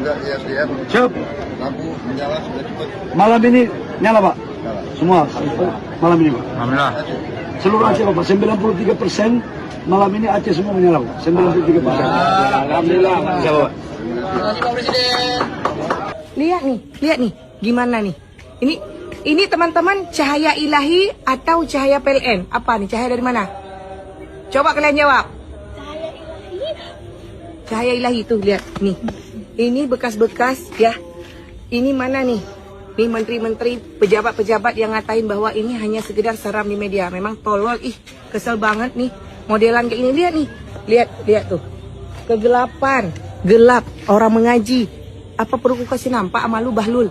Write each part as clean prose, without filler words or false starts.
juga ISDM. Siap. Lampu menyala sudah cukup. Malam ini nyala Pak? Nyala. Semua malam ini Pak? Alhamdulillah. Seluruh Aceh Pak, 93% malam ini Aceh semua menyala Pak, 93%. Alhamdulillah. Siap Pak. Lihat nih, gimana nih? Ini teman-teman cahaya ilahi atau cahaya PLN? Apa nih? Cahaya dari mana? Coba kalian jawab. Cahaya ilahi tuh, lihat nih. Ini bekas-bekas ya. Ini mana nih? Nih menteri-menteri, pejabat-pejabat yang ngatain bahwa ini hanya sekedar seram di media. Memang tolol, kesel banget nih. Modelan kayak ini, lihat nih. Lihat tuh. Kegelapan, gelap, orang mengaji. Apa perlu ku kasih nampak sama lu Bahlul?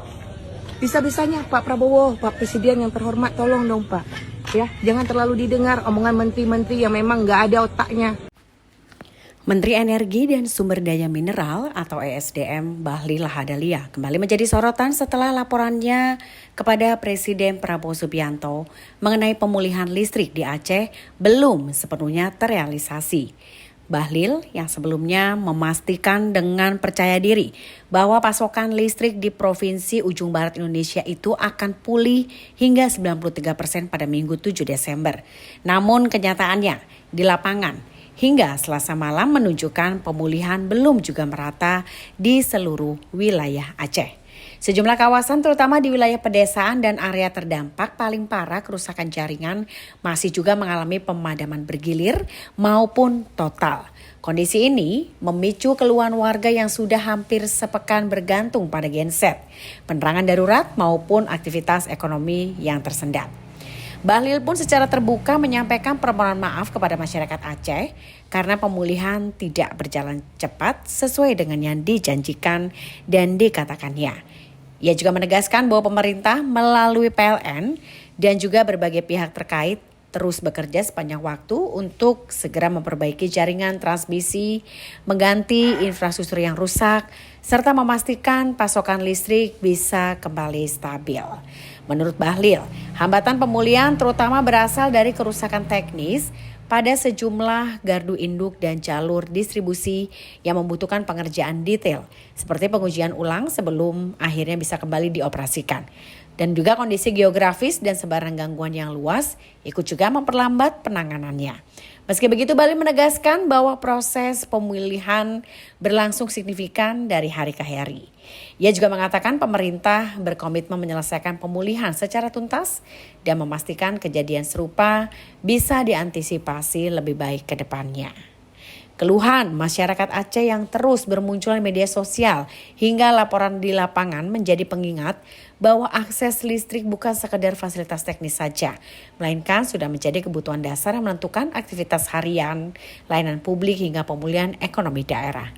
Bisa-bisanya Pak Prabowo, Pak Presiden yang terhormat, tolong dong Pak. Ya, jangan terlalu didengar omongan menteri-menteri yang memang nggak ada otaknya. Menteri Energi dan Sumber Daya Mineral atau ESDM Bahlil Lahadalia kembali menjadi sorotan setelah laporannya kepada Presiden Prabowo Subianto mengenai pemulihan listrik di Aceh belum sepenuhnya terrealisasi. Bahlil yang sebelumnya memastikan dengan percaya diri bahwa pasokan listrik di Provinsi Ujung Barat Indonesia itu akan pulih hingga 93% pada Minggu 7 Desember. Namun kenyataannya di lapangan hingga Selasa malam menunjukkan pemulihan belum juga merata di seluruh wilayah Aceh. Sejumlah kawasan terutama di wilayah pedesaan dan area terdampak paling parah kerusakan jaringan masih juga mengalami pemadaman bergilir maupun total. Kondisi ini memicu keluhan warga yang sudah hampir sepekan bergantung pada genset, penerangan darurat maupun aktivitas ekonomi yang tersendat. Bahlil pun secara terbuka menyampaikan permohonan maaf kepada masyarakat Aceh karena pemulihan tidak berjalan cepat sesuai dengan yang dijanjikan dan dikatakannya. Ia juga menegaskan bahwa pemerintah melalui PLN dan juga berbagai pihak terkait terus bekerja sepanjang waktu untuk segera memperbaiki jaringan transmisi, mengganti infrastruktur yang rusak, serta memastikan pasokan listrik bisa kembali stabil. Menurut Bahlil, hambatan pemulihan terutama berasal dari kerusakan teknis pada sejumlah gardu induk dan jalur distribusi yang membutuhkan pengerjaan detail, seperti pengujian ulang sebelum akhirnya bisa kembali dioperasikan. Dan juga kondisi geografis dan sebaran gangguan yang luas ikut juga memperlambat penanganannya. Meski begitu, Bahlil menegaskan bahwa proses pemulihan berlangsung signifikan dari hari ke hari. Ia juga mengatakan pemerintah berkomitmen menyelesaikan pemulihan secara tuntas dan memastikan kejadian serupa bisa diantisipasi lebih baik ke depannya. Keluhan masyarakat Aceh yang terus bermunculan di media sosial hingga laporan di lapangan menjadi pengingat bahwa akses listrik bukan sekedar fasilitas teknis saja, melainkan sudah menjadi kebutuhan dasar yang menentukan aktivitas harian, layanan publik hingga pemulihan ekonomi daerah.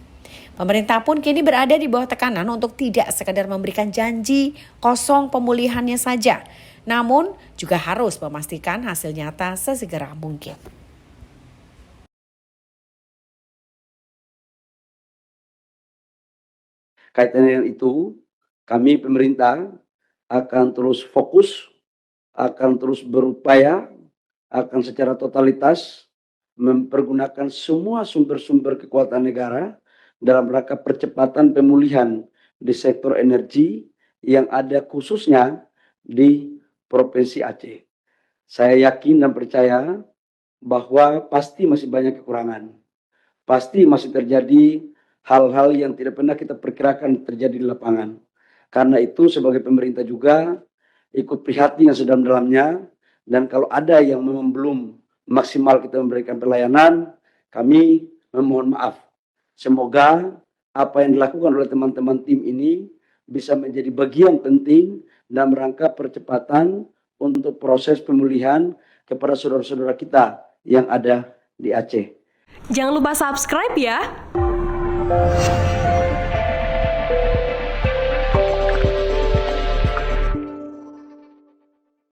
Pemerintah pun kini berada di bawah tekanan untuk tidak sekedar memberikan janji kosong pemulihannya saja, namun juga harus memastikan hasil nyata sesegera mungkin. Kaitan dengan itu, kami pemerintah akan terus fokus, akan terus berupaya, akan secara totalitas mempergunakan semua sumber-sumber kekuatan negara dalam rangka percepatan pemulihan di sektor energi yang ada khususnya di Provinsi Aceh. Saya yakin dan percaya bahwa pasti masih banyak kekurangan. Pasti masih terjadi hal-hal yang tidak pernah kita perkirakan terjadi di lapangan. Karena itu sebagai pemerintah juga ikut prihatin yang sedalam-dalamnya, dan kalau ada yang memang belum maksimal kita memberikan pelayanan, kami memohon maaf. Semoga apa yang dilakukan oleh teman-teman tim ini bisa menjadi bagian penting dalam rangka percepatan untuk proses pemulihan kepada saudara-saudara kita yang ada di Aceh. Jangan lupa subscribe ya.